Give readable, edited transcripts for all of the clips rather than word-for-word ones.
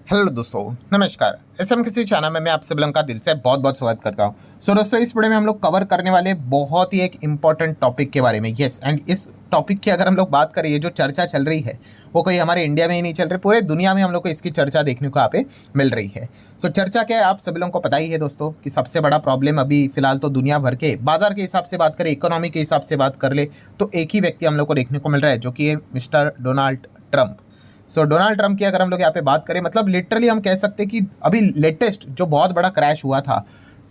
Hello दोस्तों, नमस्कार। SM किसी चैनल में मैं आप सभी लोगों का दिल से बहुत बहुत स्वागत करता हूं। दोस्तों, इस वीडियो में हम लोग कवर करने वाले बहुत ही एक इम्पॉर्टेंट टॉपिक के बारे में। यस, एंड इस टॉपिक की अगर हम लोग बात करें, ये जो चर्चा चल रही है वो कोई हमारे इंडिया में ही नहीं चल रही, पूरे दुनिया में हम लोग को इसकी चर्चा देखने को यहाँ पे मिल रही है। चर्चा क्या है आप सभी लोगों को पता ही है दोस्तों, कि सबसे बड़ा प्रॉब्लम अभी फिलहाल तो दुनिया भर के बाजार के हिसाब से बात करें, इकोनॉमी के हिसाब से बात कर ले, तो एक ही व्यक्ति हम लोग को देखने को मिल रहा है, जो कि है mister Donald Trump. Donald Trump की अगर हम लोग यहाँ पे बात करें, मतलब लिटरली हम कह सकते हैं कि अभी लेटेस्ट जो बहुत बड़ा क्रैश हुआ था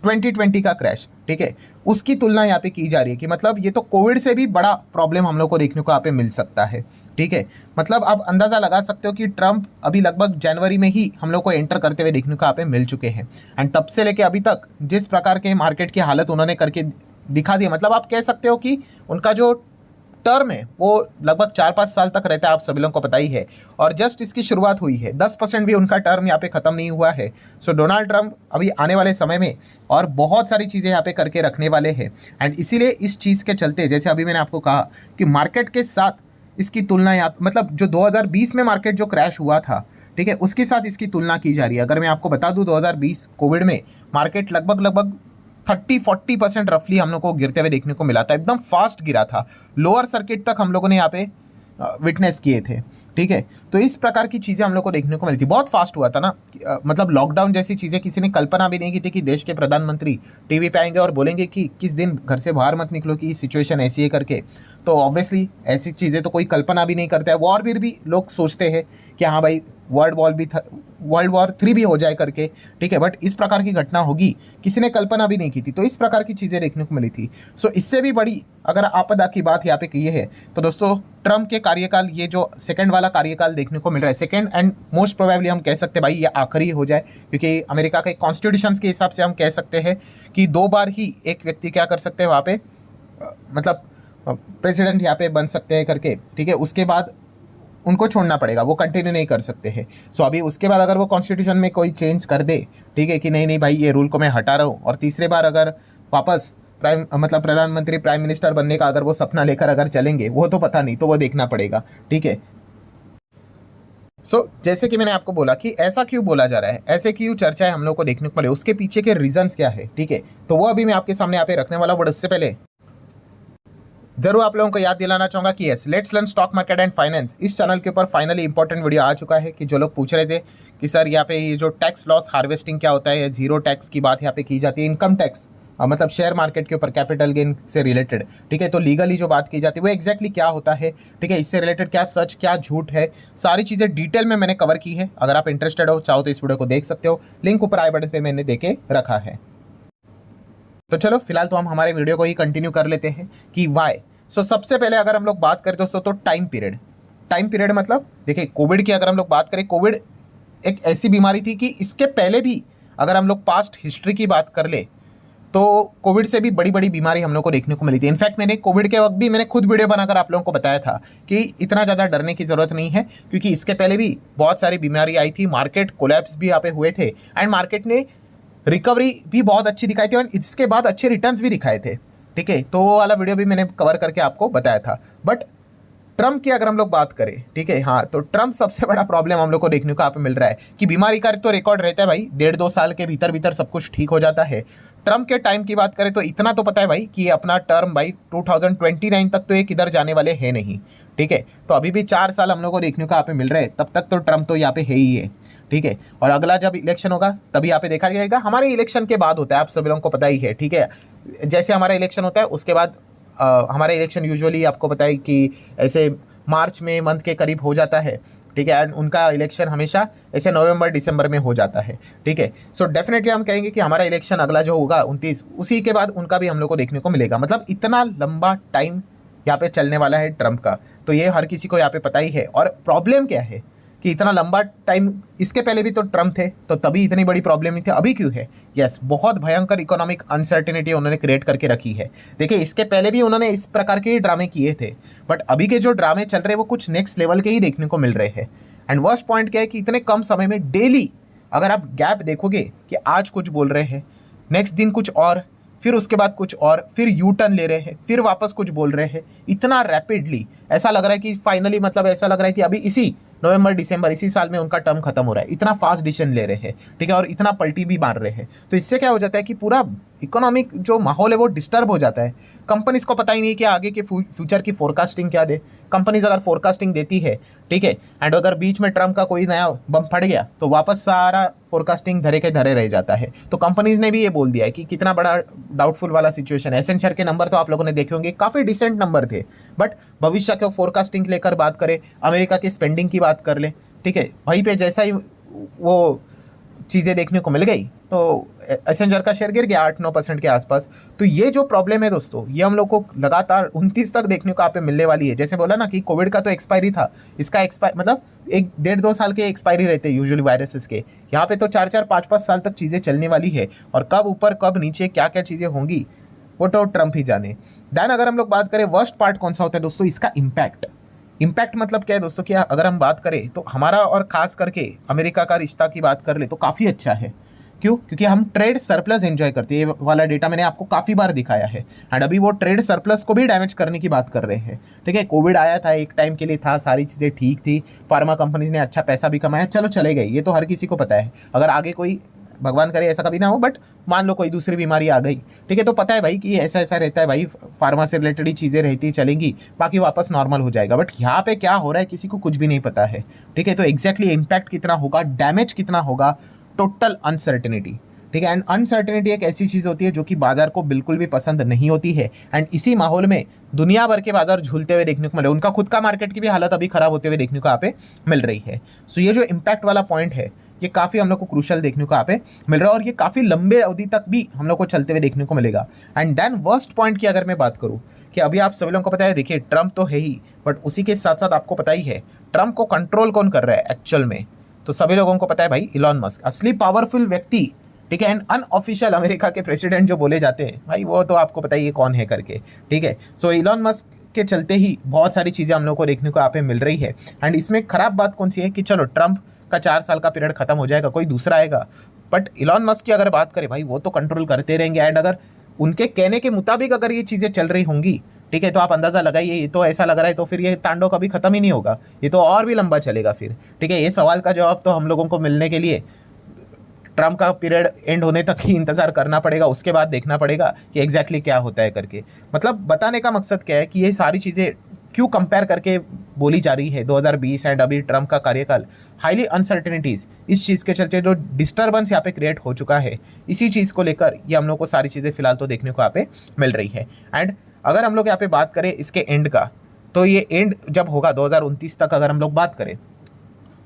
2020 का क्रैश, ठीक है, उसकी तुलना यहाँ पे की जा रही है कि मतलब ये तो कोविड से भी बड़ा प्रॉब्लम हम लोग को देखने को यहाँ पे मिल सकता है। ठीक है, मतलब आप अंदाज़ा लगा सकते हो कि ट्रंप अभी लगभग जनवरी में ही हम लोग को एंटर करते हुए देखने को यहाँ पे मिल चुके हैं। एंड तब से लेके अभी तक जिस प्रकार के मार्केट की हालत उन्होंने करके दिखा दी, मतलब आप कह सकते हो कि उनका जो टर्म है वो लगभग 4-5 साल तक रहता है, आप सभी लोगों को पता ही है। और जस्ट इसकी शुरुआत हुई है, 10% भी उनका टर्म यहाँ पे खत्म नहीं हुआ है। डोनाल्ड ट्रंप अभी आने वाले समय में और बहुत सारी चीज़ें यहाँ पे करके रखने वाले हैं। एंड इसीलिए इस चीज़ के चलते, जैसे अभी मैंने आपको कहा कि मार्केट के साथ इसकी तुलना यहाँ, मतलब जो 2020 में मार्केट जो क्रैश हुआ था, ठीक है, उसके साथ इसकी तुलना की जा रही है। अगर मैं आपको बता दूं, 2020 कोविड में मार्केट लगभग लगभग 30-40% रफली हम लोग को गिरते हुए देखने को मिला था, एकदम फास्ट गिरा था, लोअर सर्किट तक हम लोगों ने यहाँ पे विटनेस किए थे। ठीक है, तो इस प्रकार की चीज़ें हम लोग को देखने को मिली थी, बहुत फास्ट हुआ था ना। मतलब लॉकडाउन जैसी चीज़ें किसी ने कल्पना भी नहीं की थी कि देश के प्रधानमंत्री टीवी पे आएंगे और बोलेंगे कि किस दिन घर से बाहर मत निकलो, कि सिचुएशन ऐसी है करके। तो ऑब्वियसली ऐसी चीज़ें तो कोई कल्पना भी नहीं करता है। वॉर भी लोग सोचते हैं कि हाँ भाई वर्ल्ड वॉर 3 भी हो जाए करके, ठीक है, बट इस प्रकार की घटना होगी किसी ने कल्पना भी नहीं की थी। तो इस प्रकार की चीज़ें देखने को मिली थी। इससे भी बड़ी अगर आपदा की बात यहाँ पे की है, तो दोस्तों ट्रंप के कार्यकाल, ये जो सेकंड वाला कार्यकाल देखने को मिल रहा है, सेकंड एंड मोस्ट प्रोबेबली हम कह सकते हैं भाई ये आखिरी हो जाए, क्योंकि अमेरिका के कॉन्स्टिट्यूशन के हिसाब से हम कह सकते हैं कि 2 बार ही एक व्यक्ति क्या कर सकते हैं वहाँ पे, मतलब प्रेसिडेंट यहाँ पे बन सकते हैं करके, ठीक है, उसके बाद उनको छोड़ना पड़ेगा, वो कंटिन्यू नहीं कर सकते हैं। अभी उसके बाद अगर वो कॉन्स्टिट्यूशन में कोई चेंज कर दे, ठीक है, कि नहीं नहीं भाई ये रूल को मैं हटा रहा हूँ, और तीसरे बार अगर वापस मतलब प्रधानमंत्री प्राइम मिनिस्टर बनने का अगर वो सपना लेकर अगर चलेंगे, वो तो पता नहीं, तो वो देखना पड़ेगा। ठीक है, जैसे कि मैंने आपको बोला कि ऐसा क्यों बोला जा रहा है, ऐसे क्यों चर्चाएं हम लोग को देखने को मिले, उसके पीछे के रीजंस क्या है, ठीक है, तो वो अभी मैं आपके सामने यहाँ पे रखने वाला हूं। उससे पहले जरूर आप लोगों को याद दिलाना चाहूंगा कि yes, let's learn stock market and finance, इस चैनल के ऊपर फाइनली इंपॉर्टेंट वीडियो आ चुका है। कि जो लोग पूछ रहे थे कि सर यहाँ पे ये जो टैक्स लॉस हार्वेस्टिंग क्या होता है, जीरो टैक्स की बात यहाँ पे की जाती है, इनकम टैक्स मतलब शेयर मार्केट के ऊपर कैपिटल गेन से रिलेटेड, ठीक है, तो लीगली जो बात की जाती है वो एग्जैक्टली क्या होता है, ठीक है, इससे रिलेटेड क्या सच क्या झूठ है, सारी चीज़ें डिटेल में मैंने कवर की है। अगर आप इंटरेस्टेड हो, चाहो तो इस वीडियो को देख सकते हो, लिंक ऊपर आई बटन पे मैंने देके रखा है। तो चलो फिलहाल तो हम हमारे वीडियो को ही कंटिन्यू कर लेते हैं कि वाई। सबसे पहले अगर हम लोग बात करें दोस्तों, तो टाइम पीरियड मतलब देखिए, कोविड की अगर हम लोग बात करें, कोविड एक ऐसी बीमारी थी कि इसके पहले भी अगर हम लोग पास्ट हिस्ट्री की बात कर ले, तो कोविड से भी बड़ी बड़ी बीमारी हम लोग को देखने को मिली थी। इनफैक्ट मैंने कोविड के वक्त भी मैंने खुद वीडियो बनाकर आप लोगों को बताया था कि इतना ज़्यादा डरने की ज़रूरत नहीं है, क्योंकि इसके पहले भी बहुत सारी बीमारी आई थी, मार्केट कोलैप्स भी यहाँ पे हुए थे, एंड मार्केट ने रिकवरी भी बहुत अच्छी दिखाई थी, और इसके बाद अच्छे रिटर्न्स भी दिखाए थे। ठीक है, तो वो वाला वीडियो भी मैंने कवर करके आपको बताया था। बट ट्रम्प की अगर हम लोग बात करें, ठीक है, हाँ, तो ट्रम्प सबसे बड़ा प्रॉब्लम हम लोग को देखने को यहाँ पे मिल रहा है कि बीमारी का तो रिकॉर्ड रहता है भाई, 1.5-2 साल के भीतर भीतर सब कुछ ठीक हो जाता है। ट्रम्प के टाइम की बात करें तो इतना तो पता है भाई कि अपना टर्म भाई 2029 तक तो ये किधर जाने वाले हैं नहीं। ठीक है, तो अभी भी 4 साल हम लोग को देखने को यहाँ पे मिल रहे हैं, तब तक तो ट्रम्प तो यहाँ पे है ही है। ठीक है, और अगला जब इलेक्शन होगा तभी यहाँ पे देखा जाएगा। हमारे इलेक्शन के बाद होता है, आप सभी लोगों को पता ही है। ठीक है, जैसे हमारा इलेक्शन होता है उसके बाद हमारा इलेक्शन यूजुअली आपको पता है कि ऐसे मार्च में मंथ के करीब हो जाता है। ठीक है, एंड उनका इलेक्शन हमेशा ऐसे नवंबर दिसंबर में हो जाता है। ठीक है, डेफिनेटली हम कहेंगे कि हमारा इलेक्शन अगला जो होगा 29, उसी के बाद उनका भी हम लोग को देखने को मिलेगा। मतलब इतना लंबा टाइम यहाँ पे चलने वाला है ट्रम्प का, तो ये हर किसी को यहाँ पे पता ही है। और प्रॉब्लम क्या है कि इतना लंबा टाइम, इसके पहले भी तो ट्रम्प थे, तो तभी इतनी बड़ी प्रॉब्लम नहीं थी, अभी क्यों है? यस, बहुत भयंकर इकोनॉमिक अनसर्टेनिटी उन्होंने क्रिएट करके रखी है। देखिए, इसके पहले भी उन्होंने इस प्रकार के ही ड्रामे किए थे, बट अभी के जो ड्रामे चल रहे हैं वो कुछ नेक्स्ट लेवल के ही देखने को मिल रहे हैं। एंड वर्स्ट पॉइंट क्या है कि इतने कम समय में डेली अगर आप गैप देखोगे कि आज कुछ बोल रहे हैं, नेक्स्ट दिन कुछ और, फिर उसके बाद कुछ और, फिर यू टर्न ले रहे हैं, फिर वापस कुछ बोल रहे हैं, इतना रैपिडली ऐसा लग रहा है कि फाइनली, मतलब ऐसा लग रहा है कि अभी इसी नवंबर दिसंबर इसी साल में उनका टर्म खत्म हो रहा है, इतना फास्ट डिसीजन ले रहे हैं, ठीक है, और इतना पलटी भी मार रहे हैं। तो इससे क्या हो जाता है कि पूरा इकोनॉमिक जो माहौल है वो डिस्टर्ब हो जाता है। कंपनीज को पता ही नहीं कि आगे के फ्यूचर की फोरकास्टिंग क्या दे। कंपनीज अगर फोरकास्टिंग देती है, ठीक है, एंड अगर बीच में ट्रम्प का कोई नया बम फट गया तो वापस सारा फोरकास्टिंग धरे के धरे रह जाता है। तो कंपनीज ने भी ये बोल दिया है कि कितना बड़ा डाउटफुल वाला सिचुएशन है। एसेंचर के नंबर तो आप लोगों ने देखे होंगे, काफ़ी डिसेंट नंबर थे, बट भविष्य के फोरकास्टिंग लेकर बात करें, अमेरिका की स्पेंडिंग की बात कर ले, ठीक है, वहीं पे जैसा ही वो चीज़ें देखने को मिल गई तो एसेंजर का शेयर गिर गया 8-9% के आसपास। तो ये जो प्रॉब्लम है दोस्तों, ये हम लोग को लगातार 29 तक देखने को आप पे मिलने वाली है। जैसे बोला ना कि कोविड का तो एक्सपायरी था, इसका मतलब 1-1.5-2 साल के एक्सपायरी रहते हैं यूजुअली वायरसेस के। यहाँ पे तो 4-4 5-5 साल तक चीज़ें चलने वाली है, और कब ऊपर कब नीचे क्या क्या चीज़ें होंगी वो तो ट्रम्प ही जाने। दैन अगर हम लोग बात करें वर्स्ट पार्ट कौन सा होता है दोस्तों, इसका इम्पैक्ट मतलब क्या है दोस्तों, कि अगर हम बात करें तो हमारा और खास करके अमेरिका का रिश्ता की बात कर ले तो काफ़ी अच्छा है। क्यों? क्योंकि हम ट्रेड सरप्लस एंजॉय करते हैं। ये वाला डेटा मैंने आपको काफ़ी बार दिखाया है, एंड अभी वो ट्रेड सरप्लस को भी डैमेज करने की बात कर रहे हैं, ठीक है। कोविड आया था, एक टाइम के लिए था, सारी चीज़ें ठीक थी, फार्मा कंपनीज ने अच्छा पैसा भी कमाया, चलो चले गए, ये तो हर किसी को पता है। अगर आगे कोई, भगवान करे ऐसा कभी ना हो, बट मान लो कोई दूसरी बीमारी आ गई, ठीक है, तो पता है भाई कि ऐसा ऐसा रहता है भाई, फार्मा से रिलेटेड ही चीज़ें रहती चलेंगी, बाकी वापस नॉर्मल हो जाएगा। बट यहाँ पे क्या हो रहा है किसी को कुछ भी नहीं पता है, ठीक है। तो एग्जैक्टली इम्पैक्ट कितना होगा, डैमेज कितना होगा, टोटल अनसर्टेनिटी, ठीक है। एंड अनसर्टेनिटी एक ऐसी चीज़ होती है जो कि बाजार को बिल्कुल भी पसंद नहीं होती है, एंड इसी माहौल में दुनिया भर के बाजार झूलते हुए देखने को मिल रहे हैं, उनका खुद का मार्केट की भी हालत अभी खराब होते हुए देखने को यहाँ पे मिल रही है। सो ये जो इम्पैक्ट वाला पॉइंट है, ये काफ़ी हम लोग को क्रूशल देखने को यहाँ पे मिल रहा है, और ये काफ़ी लंबे अवधि तक भी हम लोग को चलते हुए देखने को मिलेगा। एंड देन वर्स्ट पॉइंट की अगर मैं बात करूँ, कि अभी आप सभी लोगों को पता है, देखिए ट्रम्प तो है ही, बट उसी के साथ साथ आपको पता ही है ट्रम्प को कंट्रोल कौन कर रहा है एक्चुअल में, तो सभी लोगों को पता है भाई, इलॉन मस्क, असली पावरफुल व्यक्ति, ठीक है। एंड अनऑफिशियल अमेरिका के प्रेसिडेंट जो बोले जाते हैं भाई, वो तो आपको पता ही है कौन है करके, ठीक है। सो इलॉन मस्क के चलते ही बहुत सारी चीज़ें हम लोग को देखने को यहाँ पे मिल रही है। एंड इसमें खराब बात कौन सी है कि चलो ट्रम्प का 4 साल का पीरियड खत्म हो जाएगा, कोई दूसरा आएगा, बट इलॉन मस्क की अगर बात करें भाई, वो तो कंट्रोल करते रहेंगे। एंड अगर उनके कहने के मुताबिक अगर ये चीज़ें चल रही होंगी, ठीक है, तो आप अंदाज़ा लगाइए, ये तो ऐसा लग रहा है तो फिर ये तांडव कभी खत्म ही नहीं होगा, ये तो और भी लंबा चलेगा फिर, ठीक है। ये सवाल का जवाब तो हम लोगों को मिलने के लिए ट्रम्प का पीरियड एंड होने तक ही इंतज़ार करना पड़ेगा, उसके बाद देखना पड़ेगा कि एग्जैक्टली क्या होता है करके। मतलब बताने का मकसद क्या है कि ये सारी चीज़ें क्यों कंपेयर करके बोली जा रही है 2020 एंड अभी ट्रम्प का कार्यकाल, हाईली अनसर्टेनिटीज़, इस चीज़ के चलते जो डिस्टर्बेंस यहाँ पे क्रिएट हो चुका है, इसी चीज़ को लेकर ये हम लोग को सारी चीज़ें फिलहाल तो देखने को यहाँ पे मिल रही है। एंड अगर हम लोग यहाँ पे बात करें इसके एंड का, तो ये एंड जब होगा 2029 तक अगर हम लोग बात करें,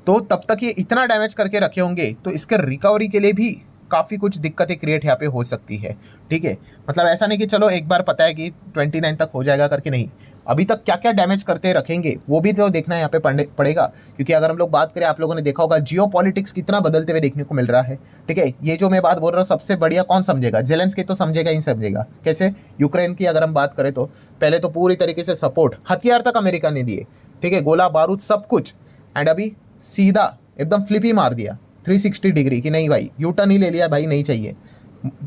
तो तब तक ये इतना डैमेज करके रखे होंगे, तो इसके रिकवरी के लिए भी काफ़ी कुछ दिक्कतें क्रिएट यहाँ पे हो सकती है, ठीक है। मतलब ऐसा नहीं कि चलो एक बार पता है कि 29 तक हो जाएगा करके, नहीं, अभी तक क्या क्या डैमेज करते रखेंगे वो भी तो देखना यहाँ पे पड़ेगा। क्योंकि अगर हम लोग बात करें, आप लोगों ने देखा होगा जियो पॉलिटिक्स कितना बदलते हुए देखने को मिल रहा है, ठीक है। ये जो मैं बात बोल रहा हूँ सबसे बढ़िया कौन समझेगा, जेलेंस्की तो समझेगा ही समझेगा। कैसे? यूक्रेन की अगर हम बात करें तो पहले तो पूरी तरीके से सपोर्ट, हथियार तक अमेरिका ने दिए, ठीक है, गोला बारूद सब कुछ, एंड अभी सीधा एकदम फ्लिप ही मार दिया 360 डिग्री कि नहीं भाई, यू टर्न ही ले लिया भाई, नहीं चाहिए।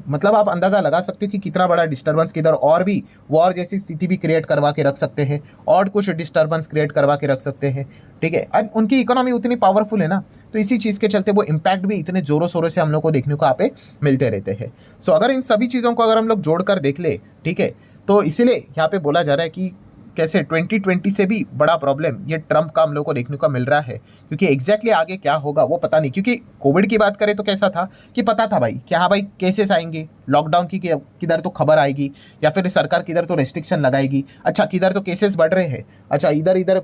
मतलब आप अंदाज़ा लगा सकते हो कि कितना बड़ा डिस्टर्बेंस किधर, और भी वॉर जैसी स्थिति भी क्रिएट करवा के रख सकते हैं, और कुछ डिस्टर्बेंस क्रिएट करवा के रख सकते हैं, ठीक है। और उनकी इकोनॉमी उतनी पावरफुल है ना, तो इसी चीज़ के चलते वो इम्पैक्ट भी इतने ज़ोरों शोरों से हम लोग को देखने को यहाँ पे मिलते रहते हैं। सो अगर इन सभी चीज़ों को अगर हम लोग जोड़ कर देख ले, ठीक है, तो इसीलिए यहाँ पे बोला जा रहा है कि कैसे 2020 से भी बड़ा प्रॉब्लम ये ट्रम्प का हम लोग को देखने को मिल रहा है, क्योंकि एग्जैक्टली आगे क्या होगा वो पता नहीं। क्योंकि कोविड की बात करें तो कैसा था कि पता था भाई कि हाँ भाई केसेस आएंगे, लॉकडाउन की किधर तो खबर आएगी, या फिर सरकार किधर तो रेस्ट्रिक्शन लगाएगी, अच्छा किधर तो केसेस बढ़ रहे हैं, अच्छा इधर इधर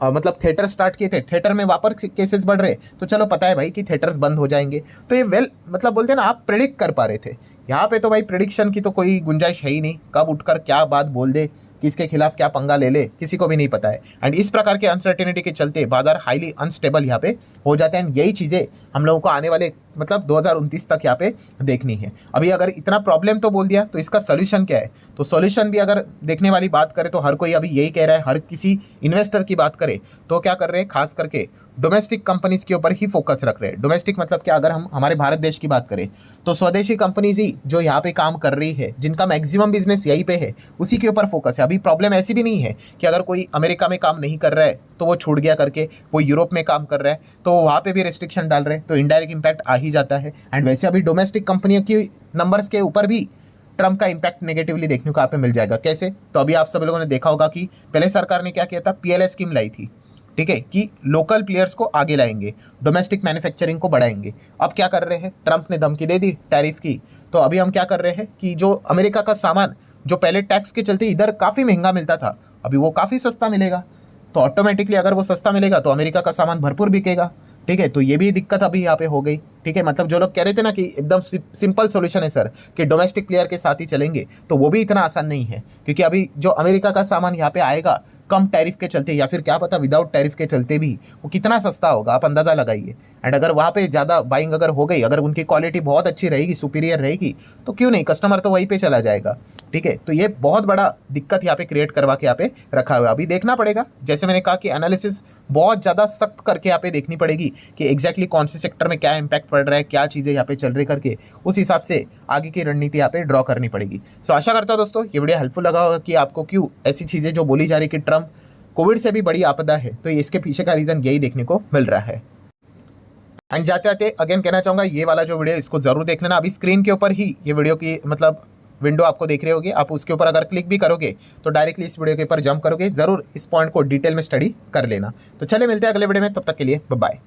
मतलब थिएटर स्टार्ट किए थे, थिएटर में वापस केसेस बढ़ रहे, तो चलो पता है भाई कि थिएटर्स बंद हो जाएंगे। तो ये मतलब बोलते हैं ना, आप प्रेडिक्ट कर पा रहे थे। यहाँ पे तो भाई प्रेडिक्शन की तो कोई गुंजाइश है ही नहीं, कब उठकर क्या बात बोल दे, किसके खिलाफ क्या पंगा ले ले, किसी को भी नहीं पता है। एंड इस प्रकार के अनसर्टेनिटी के चलते बाजार हाईली अनस्टेबल यहाँ पे हो जाते हैं। एंड यही चीज़ें हम लोगों को आने वाले मतलब 2029 तक यहाँ पे देखनी है। अभी अगर इतना प्रॉब्लम तो बोल दिया, तो इसका सोल्यूशन क्या है? तो सोल्यूशन भी अगर देखने वाली बात करें तो हर कोई अभी यही कह रहा है, हर किसी इन्वेस्टर की बात करें तो क्या कर रहे हैं, खास करके डोमेस्टिक कंपनीज के ऊपर ही फोकस रख रहे हैं। डोमेस्टिक मतलब क्या, अगर हम हमारे भारत देश की बात करें तो स्वदेशी कंपनीज ही जो यहाँ पे काम कर रही है, जिनका मैक्सिमम बिजनेस यहीं पे है, उसी के ऊपर फोकस है। अभी प्रॉब्लम ऐसी भी नहीं है कि अगर कोई अमेरिका में काम नहीं कर रहा है तो वो छूट गया करके, वो यूरोप में काम कर रहा है तो वहाँ पे भी रिस्ट्रिक्शन डाल रहे हैं, तो इनडायरेक्ट इम्पैक्ट आ ही जाता है। एंड वैसे अभी डोमेस्टिक कंपनियों की नंबर्स के ऊपर भी ट्रम्प का इंपैक्ट नेगेटिवली देखने को यहाँ पे मिल जाएगा। कैसे? तो अभी आप सब लोगों ने देखा होगा कि पहले सरकार ने क्या किया था, पीएलआई स्कीम लाई थी, ठीक है, कि लोकल प्लेयर्स को आगे लाएंगे, डोमेस्टिक मैन्युफैक्चरिंग को बढ़ाएंगे। अब क्या कर रहे हैं, ट्रम्प ने धमकी दे दी टैरिफ की, तो अभी हम क्या कर रहे हैं कि जो अमेरिका का सामान जो पहले टैक्स के चलते इधर काफ़ी महंगा मिलता था, अभी वो काफ़ी सस्ता मिलेगा। तो ऑटोमेटिकली अगर वो सस्ता मिलेगा तो अमेरिका का सामान भरपूर बिकेगा, ठीक है। तो ये भी दिक्कत अभी यहाँ पे हो गई, ठीक है। मतलब जो लोग कह रहे थे ना कि एकदम सिंपल सॉल्यूशन है सर, कि डोमेस्टिक प्लेयर के साथ ही चलेंगे, तो वो भी इतना आसान नहीं है, क्योंकि अभी जो अमेरिका का सामान यहाँ पे आएगा कम टैरिफ के चलते, या फिर क्या पता विदाउट टैरिफ के चलते भी वो कितना सस्ता होगा, आप अंदाज़ा लगाइए। एंड अगर वहाँ पे ज़्यादा बाइंग अगर हो गई, अगर उनकी क्वालिटी बहुत अच्छी रहेगी, सुपीरियर रहेगी, तो क्यों नहीं, कस्टमर तो वहीं पे चला जाएगा, ठीक है। तो ये बहुत बड़ा दिक्कत यहाँ पे क्रिएट करवा के यहाँ पे रखा हुआ है। अभी देखना पड़ेगा, जैसे मैंने कहा कि एनालिसिस बहुत ज़्यादा सख्त करके यहाँ पे देखनी पड़ेगी कि एग्जैक्टली कौन से सेक्टर में क्या इंपैक्ट पड़ रहा है, क्या चीज़ें यहाँ पे चल रही करके, उस हिसाब से आगे की रणनीति यहाँ पे ड्रॉ करनी पड़ेगी। सो आशा करता हूँ दोस्तों ये वीडियो हेल्पफुल लगा होगा कि आपको क्यों ऐसी चीज़ें जो बोली जा रही कि ट्रम्प कोविड से भी बड़ी आपदा है, तो इसके पीछे का रीज़न यही देखने को मिल रहा है। एंड जाते जाते अगेन कहना चाहूँगा, ये वाला जो वीडियो इसको जरूर देख लेना। अभी स्क्रीन के ऊपर ही ये वीडियो की मतलब विंडो आपको देख रहे होगे, आप उसके ऊपर अगर क्लिक भी करोगे तो डायरेक्टली इस वीडियो के ऊपर जंप करोगे, जरूर इस पॉइंट को डिटेल में स्टडी कर लेना। तो चले मिलते हैं अगले वीडियो में, तब तक के लिए बाय बाय।